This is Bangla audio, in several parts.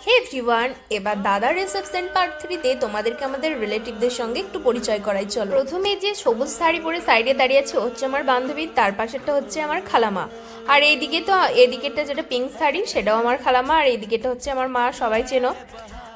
হে এভরিওয়ান, এবার দাদার রিসেপশন পার্ট 3-তে তোমাদেরকে আমাদের রিলেটিভদের সঙ্গে একটু পরিচয় করাই চলো। প্রথমে যে সবুজ শাড়ি পরে সাইডে দাঁড়িয়ে আছে হচ্ছে আমার বান্ধবী, তার পাশেরটা হচ্ছে আমার খালামা, আর এদিকেটা যেটা পিঙ্ক শাড়ি সেটাও আমার খালামা, আর এইদিকেটা হচ্ছে আমার মা, সবাই চেনো।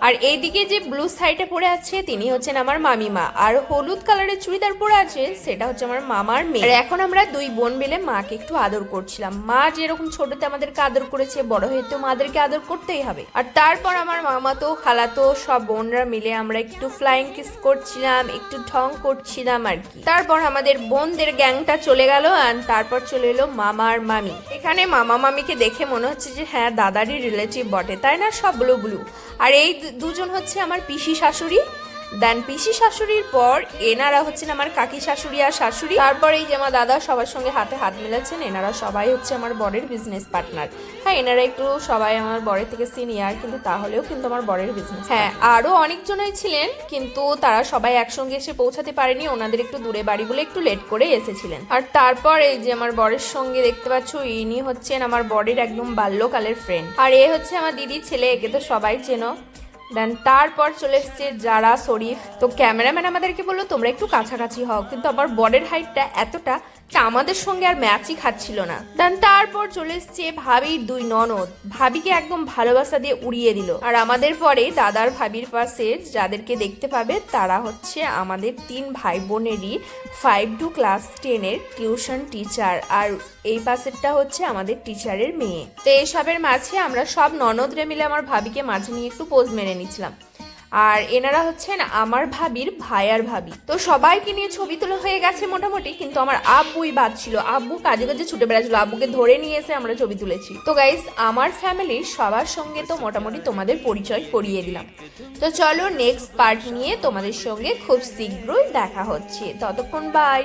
আর এইদিকে যে ব্লু শাড়িটা পরে আছে তিনি হচ্ছেন আমার মামিমা, আর হলুদ কালারের চুড়িদার পরে আছে সেটা হচ্ছে আমার মামার মেয়ে। আর এখন আমরা দুই বোন মিলে মাকে একটু আদর করছিলাম। মা যেরকম ছোটতে আমাদেরকে আদর করেছে, বড় হয়ে তো মাদেরকে আদর করতেই হবে। আর তারপর আমার মামাতো খালাতো সব বোনরা মিলে আমরা একটু ফ্লাইং কিস করছিলাম, একটু ঢং করছিলাম আর কি। তারপর আমাদের বোনদের গ্যাংটা চলে গেল, আর তারপর চলে এলো মামার মামি। এখানে মামা মামিকে দেখে মনে হচ্ছে যে হ্যাঁ দাদারই রিলেটিভ বটে, তাই না? সব ব্লু ব্লু। আর এই দুজন হচ্ছে আমার পিসি শাশুড়ি, দেন পিসি শাশুড়ির পর এনারা হচ্ছেন আমার কাকি শাশুড়ি আর শাশুড়ি। তারপর এই যে আমার দাদা সবার সঙ্গে হাতে হাত মিলাচ্ছেন, এনারা সবাই হচ্ছে আমার বরের বিজনেস পার্টনার। হ্যাঁ, এনারা একটু সবাই আমার বরের থেকে সিনিয়র, কিন্তু তাহলেও কিন্তু আমার বরের বিজনেস। হ্যাঁ, আরও অনেকজনই ছিলেন, কিন্তু তারা সবাই একসঙ্গে এসে পৌঁছাতে পারেনি, ওনাদের একটু দূরে বাড়ি বলে একটু লেট করে এসেছিলেন। আর তারপর এই যে আমার বরের সঙ্গে দেখতে পাচ্ছ, ইনি হচ্ছেন আমার বরের একদম বাল্যকালের ফ্রেন্ড, আর এ হচ্ছে আমার দিদির ছেলে, একে তো সবাই চেনো। দেন তারপর চলে এসছে যারা শরীফ। তো ক্যামেরাম্যান আমাদেরকে বললো তোমরা একটু কাছাকাছি হও, কিন্তু আমার বডির হাইটটা এতটা আমাদের সঙ্গে আর ম্যাচই খাচ্ছিল না। দেন তারপর চলে এসছে ভাবির দুই ননদ, ভাবিকে একদম ভালোবাসা দিয়ে উড়িয়ে দিল। আর আমাদের পরে দাদার ভাবির পাশে যাদেরকে দেখতে পাবে তারা হচ্ছে আমাদের 3 ভাই বোনেরই 5 to ক্লাস 10-এর টিউশন টিচার, আর এই পাশেরটা হচ্ছে আমাদের টিচারের মেয়ে। তো এইসবের মাঝে আমরা সব ননদরে মিলে আমার ভাবিকে মাঝে নিয়ে একটু পোজ মেরে নিচ্ছিলাম। আর এনারা হচ্ছেন আমার ভাবির ভাই আর ভাবি। তো সবাইকে নিয়ে ছবি তোলা হয়ে গেছে মোটামুটি, কিন্তু আমার আব্বুই বাদ ছিল। আব্বু কাজে কাজে ছুটে বেড়াচ্ছিল, আব্বুকে ধরে নিয়ে এসে আমরা ছবি তুলেছি। তো গাইস, আমার ফ্যামিলির সবার সঙ্গে তো মোটামুটি তোমাদের পরিচয় করিয়ে দিলাম। তো চলো নেক্সট পার্ট নিয়ে তোমাদের সঙ্গে খুব শীঘ্রই দেখা হচ্ছে, ততক্ষণ বাই।